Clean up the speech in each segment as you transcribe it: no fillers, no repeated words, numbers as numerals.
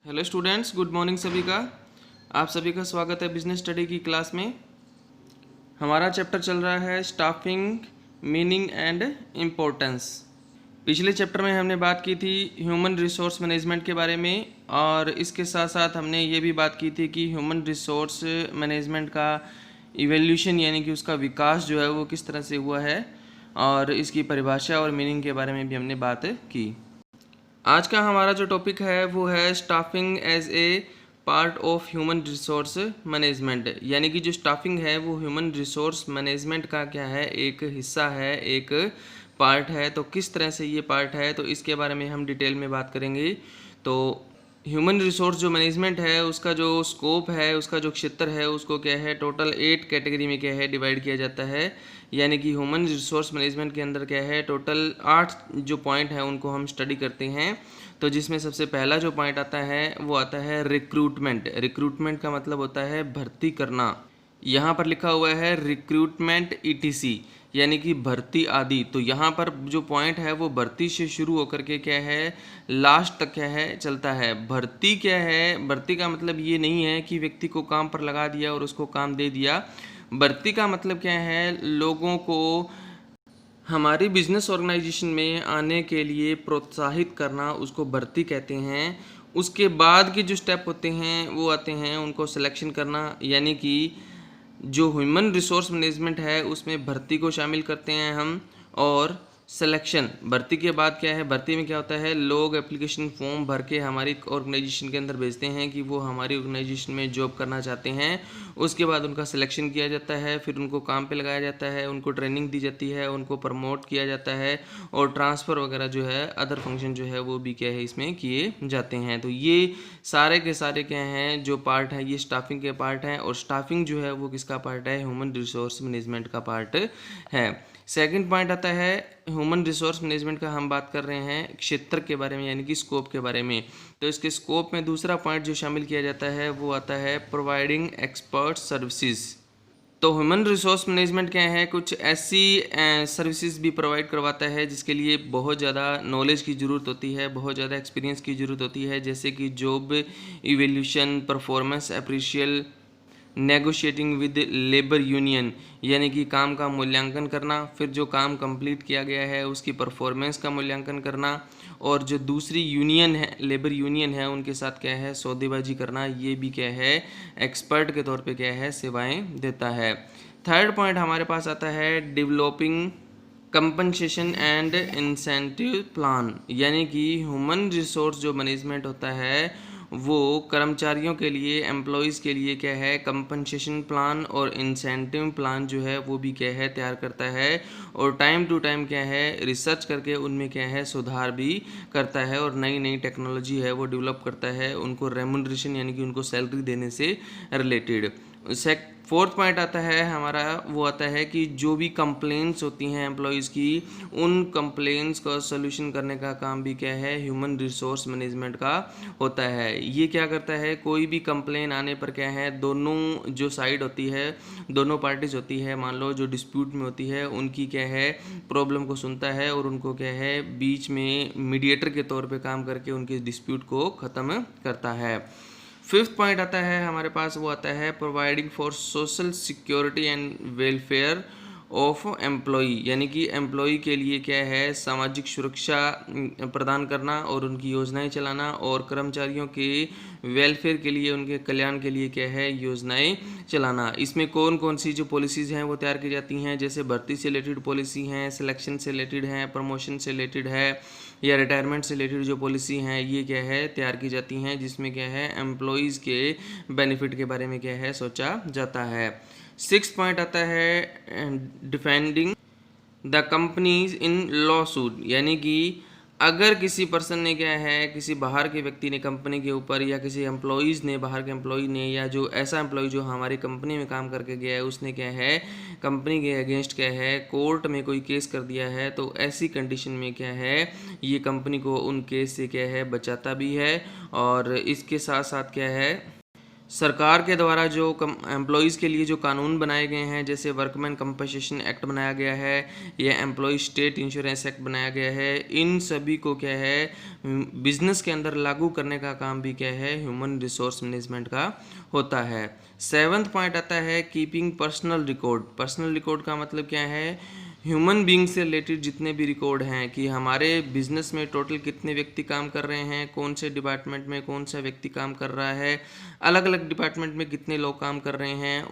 Hello students, good morning सभी का। आप सभी का स्वागत है बिजनेस स्टडी की क्लास में। हमारा चैप्टर चल रहा है स्टाफिंग, मीनिंग एंड इम्पोर्टेंस। पिछले चैप्टर में हमने बात की थी ह्यूमन रिसोर्स मैनेजमेंट के बारे में, और इसके साथ साथ हमने ये भी बात की थी कि ह्यूमन रिसोर्स मैनेजमेंट का इवोल्यूशन यानी कि उसका विकास जो है वो किस तरह से हुआ है, और इसकी परिभाषा और मीनिंग के बारे में भी हमने बात की। आज का हमारा जो टॉपिक है वो है staffing as a part of human resource management, यानी कि जो स्टाफिंग है वो ह्यूमन रिसोर्स मैनेजमेंट का क्या है, एक हिस्सा है, एक पार्ट है। तो किस तरह से ये पार्ट है, तो इसके बारे में हम डिटेल में बात करेंगे। तो ह्यूमन रिसोर्स जो मैनेजमेंट है उसका जो स्कोप है, उसका जो क्षेत्र है, उसको क्या है टोटल 8 कैटेगरी में क्या है डिवाइड किया जाता है। यानी कि ह्यूमन रिसोर्स मैनेजमेंट के अंदर क्या है टोटल 8 जो पॉइंट है उनको हम स्टडी करते हैं। तो जिसमें सबसे पहला जो पॉइंट आता है वो आता है रिक्रूटमेंट। रिक्रूटमेंट का मतलब होता है भर्ती करना। यहाँ पर लिखा हुआ है रिक्रूटमेंट ईटीसी, यानी कि भर्ती आदि। तो यहाँ पर जो पॉइंट है वो भर्ती से शुरू होकर के क्या है लास्ट तक क्या है चलता है। भर्ती क्या है, भर्ती का मतलब ये नहीं है कि व्यक्ति को काम पर लगा दिया और उसको काम दे दिया। भर्ती का मतलब क्या है, लोगों को हमारी बिजनेस ऑर्गेनाइजेशन में आने के लिए प्रोत्साहित करना, उसको भर्ती कहते हैं। उसके बाद के जो स्टेप होते हैं वो आते हैं उनको सिलेक्शन करना, यानी कि जो ह्यूमन रिसोर्स मैनेजमेंट है उसमें भर्ती को शामिल करते हैं हम। और सिलेक्शन, भर्ती के बाद क्या है, भर्ती में क्या होता है, लोग एप्लीकेशन फॉर्म भर के हमारी ऑर्गेनाइजेशन के अंदर भेजते हैं कि वो हमारी ऑर्गेनाइजेशन में जॉब करना चाहते हैं। उसके बाद उनका सिलेक्शन किया जाता है, फिर उनको काम पे लगाया जाता है, उनको ट्रेनिंग दी जाती है, उनको प्रमोट किया जाता है, और ट्रांसफ़र वगैरह जो है अदर फंक्शन जो है वो भी क्या है इसमें किए जाते हैं। तो ये सारे के सारे क्या हैं जो पार्ट है ये स्टाफिंग के पार्ट हैं। और स्टाफिंग जो है वो किसका पार्ट है, ह्यूमन रिसोर्स मैनेजमेंट का पार्ट है। सेकंड पॉइंट आता है ह्यूमन रिसोर्स मैनेजमेंट का, हम बात कर रहे हैं क्षेत्र के बारे में यानी कि स्कोप के बारे में। तो इसके स्कोप में दूसरा पॉइंट जो शामिल किया जाता है वो आता है प्रोवाइडिंग एक्सपर्ट सर्विसेज। तो ह्यूमन रिसोर्स मैनेजमेंट क्या है, कुछ ऐसी सर्विसेज भी प्रोवाइड करवाता है जिसके लिए बहुत ज़्यादा नॉलेज की ज़रूरत होती है, बहुत ज़्यादा एक्सपीरियंस की ज़रूरत होती है, जैसे कि job evaluation, performance appraisal, negotiating with labour union, यानी कि काम का मूल्यांकन करना, फिर जो काम कंप्लीट किया गया है उसकी परफॉर्मेंस का मूल्यांकन करना, और जो दूसरी यूनियन है, लेबर यूनियन है, उनके साथ क्या है सौदेबाजी करना। ये भी क्या है एक्सपर्ट के तौर पे क्या है सेवाएं देता है। थर्ड पॉइंट हमारे पास आता है developing compensation and incentive plan, यानी कि ह्यूमन रिसोर्स जो मैनेजमेंट होता है वो कर्मचारियों के लिए, एम्प्लॉयज़ के लिए क्या है कंपनसेशन प्लान और इंसेंटिव प्लान जो है वो भी क्या है तैयार करता है, और टाइम टू टाइम क्या है रिसर्च करके उनमें क्या है सुधार भी करता है, और नई नई टेक्नोलॉजी है वो डेवलप करता है उनको रेमुनरेशन यानी कि उनको सैलरी देने से रिलेटेड। फोर्थ पॉइंट आता है हमारा, वो आता है कि जो भी कंप्लेंट्स होती हैं एम्प्लॉयज़ की, उन कंप्लेंट्स का सोल्यूशन करने का काम भी क्या है ह्यूमन रिसोर्स मैनेजमेंट का होता है। ये क्या करता है, कोई भी कंप्लेन आने पर क्या है दोनों जो साइड होती है, दोनों पार्टीज होती है, मान लो जो डिस्प्यूट में होती है, उनकी क्या है प्रॉब्लम को सुनता है और उनको क्या है बीच में मीडिएटर के तौर पे काम करके उनके डिस्प्यूट को ख़त्म करता है। फिफ्थ पॉइंट आता है हमारे पास, वो आता है providing for social security and welfare of employee, यानी कि एम्प्लॉई के लिए क्या है सामाजिक सुरक्षा प्रदान करना और उनकी योजनाएं चलाना, और कर्मचारियों के वेलफेयर के लिए, उनके कल्याण के लिए क्या है योजनाएं चलाना। इसमें कौन कौन सी जो पॉलिसीज़ हैं वो तैयार की जाती हैं, जैसे भर्ती से रिलेटेड पॉलिसी हैं, सिलेक्शन से रिलेटेड हैं, प्रमोशन से रिलेटेड है, या रिटायरमेंट से रिलेटेड जो पॉलिसी हैं ये क्या है तैयार की जाती हैं, जिसमें क्या है एम्प्लॉयज़ के बेनिफिट के बारे में क्या है सोचा जाता है। सिक्स पॉइंट आता है defending the companies in law suit, यानी कि अगर किसी पर्सन ने क्या है, किसी बाहर के व्यक्ति ने कंपनी के ऊपर, या किसी एम्प्लॉयज़ ने, बाहर के एम्प्लॉय ने, या जो ऐसा एम्प्लॉय जो हमारी कंपनी में काम करके गया है उसने क्या है कंपनी के अगेंस्ट क्या है कोर्ट में कोई केस कर दिया है, तो ऐसी कंडीशन में क्या है ये कंपनी को उन केस से क्या है बचाता भी है। और इसके साथ साथ क्या है सरकार के द्वारा जो एम्प्लॉयज़ के लिए जो कानून बनाए गए हैं, जैसे वर्कमैन कंपनसेशन एक्ट बनाया गया है या एम्प्लॉय स्टेट इंश्योरेंस एक्ट बनाया गया है, इन सभी को क्या है बिजनेस के अंदर लागू करने का काम भी क्या है ह्यूमन रिसोर्स मैनेजमेंट का होता है। 7th पॉइंट आता है keeping personal record. Personal record का मतलब क्या है, ह्यूमन बींग से रिलेटेड जितने भी रिकॉर्ड हैं कि हमारे बिजनेस में टोटल कितने व्यक्ति काम कर रहे हैं, कौन से डिपार्टमेंट में कौन सा व्यक्ति काम कर रहा है, अलग अलग डिपार्टमेंट में कितने लोग काम कर रहे हैं,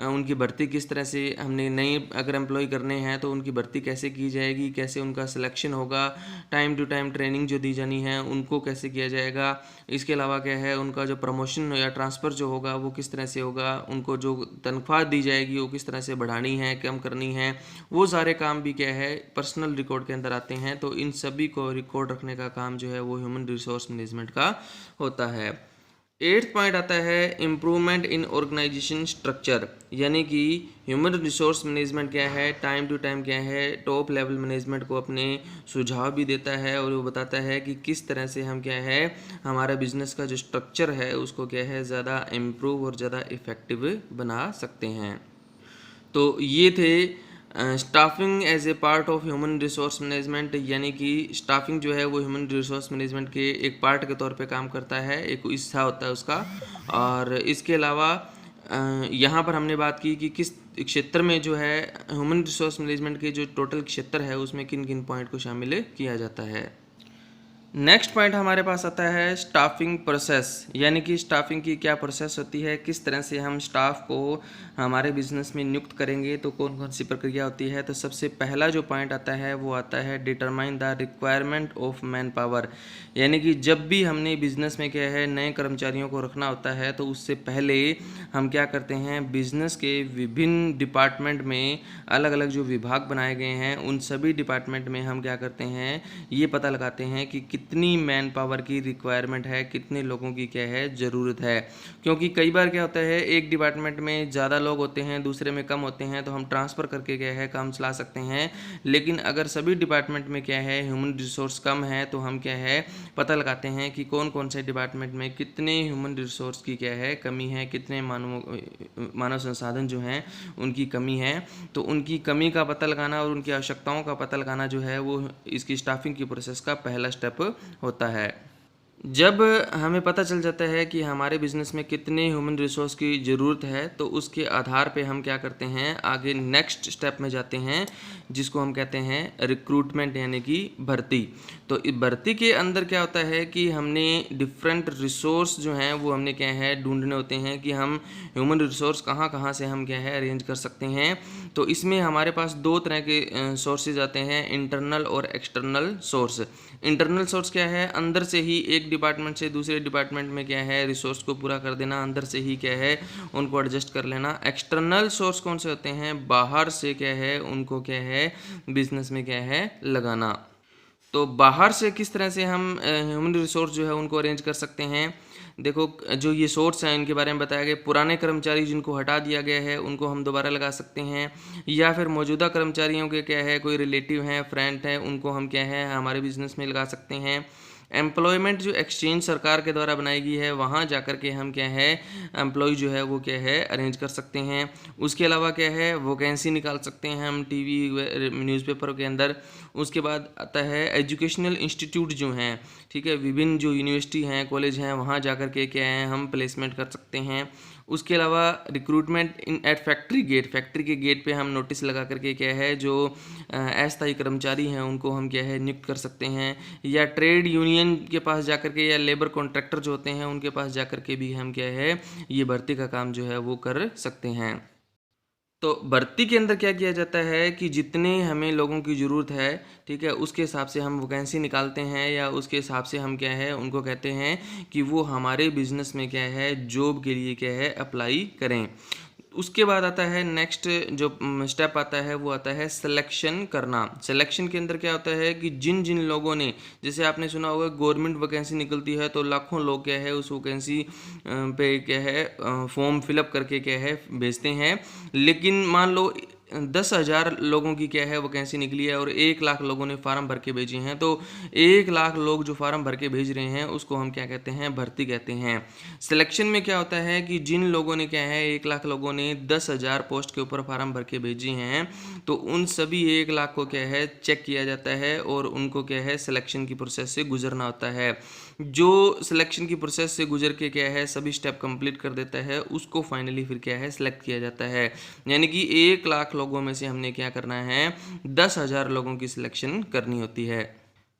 उनकी भर्ती किस तरह से हमने नई अगर एम्प्लॉय करने हैं तो उनकी भर्ती कैसे की जाएगी, कैसे उनका सिलेक्शन होगा, टाइम टू टाइम ट्रेनिंग जो दी जानी है उनको कैसे किया जाएगा। इसके अलावा क्या है उनका जो प्रमोशन या ट्रांसफ़र जो होगा वो किस तरह से होगा, उनको जो तनख्वाह दी जाएगी वो किस तरह से बढ़ानी है, कम करनी है, वो सारे काम भी क्या है पर्सनल रिकॉर्ड के अंदर आते हैं। तो इन सभी को रिकॉर्ड रखने का काम जो है वो ह्यूमन रिसोर्स मैनेजमेंट का होता है। 8th पॉइंट आता है इम्प्रूवमेंट इन ऑर्गेनाइजेशन स्ट्रक्चर, यानी कि ह्यूमन रिसोर्स मैनेजमेंट क्या है टाइम टू टाइम क्या है टॉप लेवल मैनेजमेंट को अपने सुझाव भी देता है और वो बताता है कि किस तरह से हम क्या है हमारा बिजनेस का जो स्ट्रक्चर है उसको क्या है ज़्यादा इम्प्रूव और ज़्यादा इफ़ेक्टिव बना सकते हैं। तो ये थे staffing as a part of human resource management, यानी कि स्टाफिंग जो है वो ह्यूमन रिसोर्स मैनेजमेंट के एक पार्ट के तौर पे काम करता है, एक हिस्सा होता है उसका। और इसके अलावा यहाँ पर हमने बात की कि किस क्षेत्र में जो है ह्यूमन रिसोर्स मैनेजमेंट के जो टोटल क्षेत्र है उसमें किन किन पॉइंट को शामिल किया जाता है। नेक्स्ट पॉइंट हमारे पास आता है स्टाफिंग प्रोसेस, यानी कि स्टाफिंग की क्या प्रोसेस होती है, किस तरह से हम स्टाफ को हमारे बिजनेस में नियुक्त करेंगे, तो कौन कौन सी प्रक्रिया होती है। तो सबसे पहला जो पॉइंट आता है वो आता है determine the requirement of man power, यानी कि जब भी हमने बिजनेस में क्या है नए कर्मचारियों को रखना होता है तो उससे पहले हम क्या करते हैं बिजनेस के विभिन्न डिपार्टमेंट में अलग अलग जो विभाग बनाए गए हैं उन सभी डिपार्टमेंट में हम क्या करते हैं ये पता लगाते हैं कि कितनी मैन पावर की रिक्वायरमेंट है, कितने लोगों की क्या है ज़रूरत है। क्योंकि कई बार क्या होता है एक डिपार्टमेंट में ज़्यादा लोग होते हैं दूसरे में कम होते हैं तो हम ट्रांसफ़र करके क्या है काम चला सकते हैं, लेकिन अगर सभी डिपार्टमेंट में क्या है ह्यूमन रिसोर्स कम है तो हम क्या है पता लगाते हैं कि कौन कौन से डिपार्टमेंट में कितने ह्यूमन रिसोर्स की क्या है कमी है, कितने मानव संसाधन जो हैं उनकी कमी है। तो उनकी कमी का पता लगाना और उनकी आवश्यकताओं का पता लगाना जो है वो इसकी स्टाफिंग की प्रोसेस का पहला स्टेप होता है। जब हमें पता चल जाता है कि हमारे बिजनेस में कितने ह्यूमन रिसोर्स की ज़रूरत है तो उसके आधार पे हम क्या करते हैं आगे नेक्स्ट स्टेप में जाते हैं जिसको हम कहते हैं रिक्रूटमेंट, यानी कि भर्ती। तो इस भर्ती के अंदर क्या होता है कि हमने डिफरेंट रिसोर्स जो हैं वो हमने क्या है ढूंढने होते हैं कि हम ह्यूमन रिसोर्स कहाँ कहाँ से हम क्या है अरेंज कर सकते हैं। तो इसमें हमारे पास दो तरह के सोर्सेज आते हैं, इंटरनल और एक्सटर्नल सोर्स। इंटरनल सोर्स क्या है अंदर से ही एक डिपार्टमेंट से दूसरे डिपार्टमेंट में क्या है रिसोर्स को पूरा कर देना, अंदर से ही क्या है उनको एडजस्ट कर लेना। एक्सटर्नल सोर्स कौन से होते हैं, बाहर से क्या है उनको क्या है बिजनेस में क्या है लगाना। तो बाहर से किस तरह से हम ह्यूमन रिसोर्स जो है उनको अरेंज कर सकते हैं। देखो जो ये सोर्स हैं इनके बारे में बताया गया, पुराने कर्मचारी जिनको हटा दिया गया है उनको हम दोबारा लगा सकते हैं, या फिर मौजूदा कर्मचारियों के क्या है कोई रिलेटिव हैं फ्रेंड हैं उनको हम क्या है हमारे बिजनेस में लगा सकते हैं। एम्प्लॉयमेंट जो एक्सचेंज सरकार के द्वारा बनाई गई है वहाँ जाकर के हम क्या है एम्प्लॉय जो है वो क्या है अरेंज कर सकते हैं। उसके अलावा क्या है वैकेंसी निकाल सकते हैं हम टीवी न्यूज़पेपर के अंदर। उसके बाद आता है एजुकेशनल इंस्टीट्यूट जो हैं, ठीक है, विभिन्न जो यूनिवर्सिटी हैं कॉलेज हैं वहाँ जाकर के क्या है हम प्लेसमेंट कर सकते हैं। उसके अलावा recruitment in at factory gate, factory के गेट पे हम नोटिस लगा करके क्या है जो अस्थायी कर्मचारी हैं उनको हम क्या है नियुक्त कर सकते हैं, या ट्रेड यूनियन के पास जाकर के या लेबर कॉन्ट्रैक्टर जो होते हैं उनके पास जाकर के भी हम क्या है ये भर्ती का काम जो है वो कर सकते हैं। तो भर्ती के अंदर क्या किया जाता है कि जितने हमें लोगों की ज़रूरत है, ठीक है, उसके हिसाब से हम वैकेंसी निकालते हैं या उसके हिसाब से हम क्या है उनको कहते हैं कि वो हमारे बिजनेस में क्या है जॉब के लिए क्या है अप्लाई करें। उसके बाद आता है नेक्स्ट जो स्टेप आता है वो आता है सिलेक्शन करना। सिलेक्शन के अंदर क्या होता है कि जिन जिन लोगों ने, जैसे आपने सुना होगा गवर्नमेंट वैकेंसी निकलती है तो लाखों लोग क्या है उस वैकेंसी पे क्या है फॉर्म फिलअप करके क्या है भेजते हैं, लेकिन मान लो 10,000 लोगों की क्या है वैकेंसी निकली है और 1 लाख लोगों ने फार्म भर के भेजे हैं। तो 1 लाख लोग जो फार्म भर के भेज रहे हैं उसको हम क्या कहते हैं, भर्ती कहते हैं। सिलेक्शन में क्या होता है कि जिन लोगों ने क्या है 1 लाख लोगों ने 10,000 पोस्ट के ऊपर फार्म भर के भेजी हैं, तो उन सभी 1 लाख को क्या है चेक किया जाता है और उनको क्या है सिलेक्शन की प्रोसेस से गुजरना होता है। जो सिलेक्शन की प्रोसेस से गुजर के क्या है सभी स्टेप कंप्लीट कर देता है, उसको फाइनली फिर क्या है सिलेक्ट किया जाता है। यानी कि 1 लाख लोगों में से हमने क्या करना है, 10,000 लोगों की सिलेक्शन करनी होती है।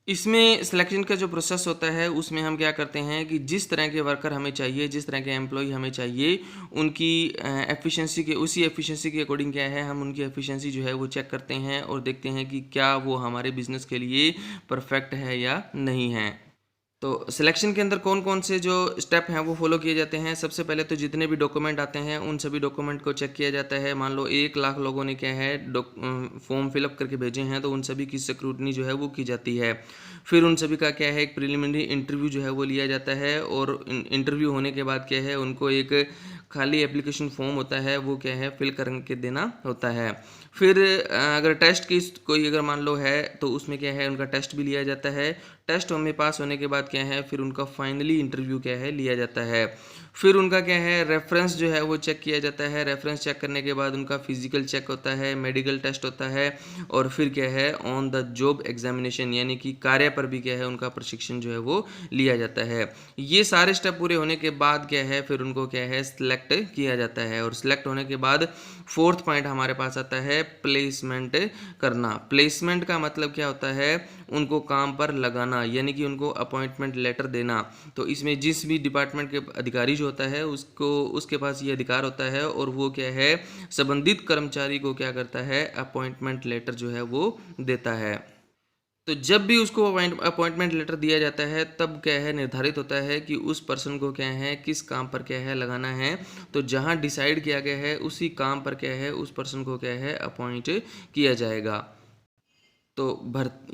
इसमें सिलेक्शन का जो प्रोसेस होता है उसमें हम क्या करते हैं कि जिस तरह के वर्कर हमें चाहिए, जिस तरह के एम्प्लॉय हमें चाहिए, उनकी एफिशिएंसी के उसी एफिशिएंसी के अकॉर्डिंग क्या है हम उनकी एफिशिएंसी जो है वो चेक करते हैं और देखते हैं कि क्या वो हमारे बिजनेस के लिए परफेक्ट है या नहीं है। तो सिलेक्शन के अंदर कौन कौन से जो स्टेप हैं वो फॉलो किए जाते हैं। सबसे पहले तो जितने भी डॉक्यूमेंट आते हैं उन सभी डॉक्यूमेंट को चेक किया जाता है। मान लो 1 लाख लोगों ने क्या है फॉर्म फिलअप करके भेजे हैं, तो उन सभी की स्क्रूटनी जो है वो की जाती है। फिर उन सभी का क्या है एक प्रिलिमिनरी इंटरव्यू जो है वो लिया जाता है और इंटरव्यू होने के बाद क्या है उनको एक खाली एप्लीकेशन फॉर्म होता है वो क्या है फिल करके देना होता है। फिर अगर टेस्ट की कोई अगर मान लो है तो उसमें क्या है उनका टेस्ट भी लिया जाता है। टेस्ट में पास होने के बाद क्या है फिर उनका फाइनली इंटरव्यू क्या है लिया जाता है। फिर उनका क्या है रेफरेंस जो है वो चेक किया जाता है। रेफरेंस चेक करने के बाद उनका फिजिकल चेक होता है, मेडिकल टेस्ट होता है और फिर क्या है ऑन द जॉब एग्जामिनेशन यानी कि कार्य पर भी क्या है उनका प्रशिक्षण जो है वो लिया जाता है। ये सारे स्टेप पूरे होने के बाद क्या है फिर उनको क्या है सिलेक्ट किया जाता है और सिलेक्ट होने के बाद 4th पॉइंट हमारे पास आता है प्लेसमेंट करना। प्लेसमेंट का मतलब क्या होता है, उनको काम पर लगाना यानी कि उनको अपॉइंटमेंट लेटर देना। तो इसमें जिस भी डिपार्टमेंट के अधिकारी जो होता है उसके पास ये अधिकार होता है और वो क्या है संबंधित कर्मचारी को क्या करता है अपॉइंटमेंट लेटर जो है वो देता है। तो जब भी उसको अपॉइंटमेंट लेटर दिया जाता है तब क्या है निर्धारित होता है कि उस पर्सन को क्या है किस काम पर क्या है लगाना है। तो जहां डिसाइड किया गया है उसी काम पर क्या है उस पर्सन को क्या है अपॉइंट किया जाएगा। तो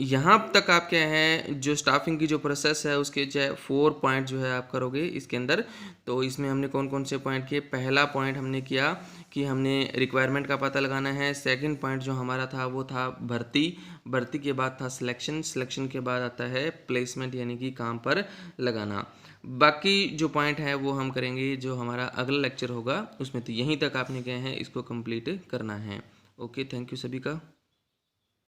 यहाँ तक आप क्या है जो स्टाफिंग की जो प्रोसेस है उसके जो 4 पॉइंट जो है आप करोगे इसके अंदर। तो इसमें हमने कौन कौन से पॉइंट किए, पहला पॉइंट हमने किया कि हमने रिक्वायरमेंट का पता लगाना है। सेकंड पॉइंट जो हमारा था वो था भर्ती के बाद था सिलेक्शन के बाद आता है प्लेसमेंट यानी कि काम पर लगाना। बाकी जो पॉइंट है वो हम करेंगे जो हमारा अगला लेक्चर होगा उसमें। तो यहीं तक आपने क्या है इसको कंप्लीट करना है। ओके, थैंक यू सभी का।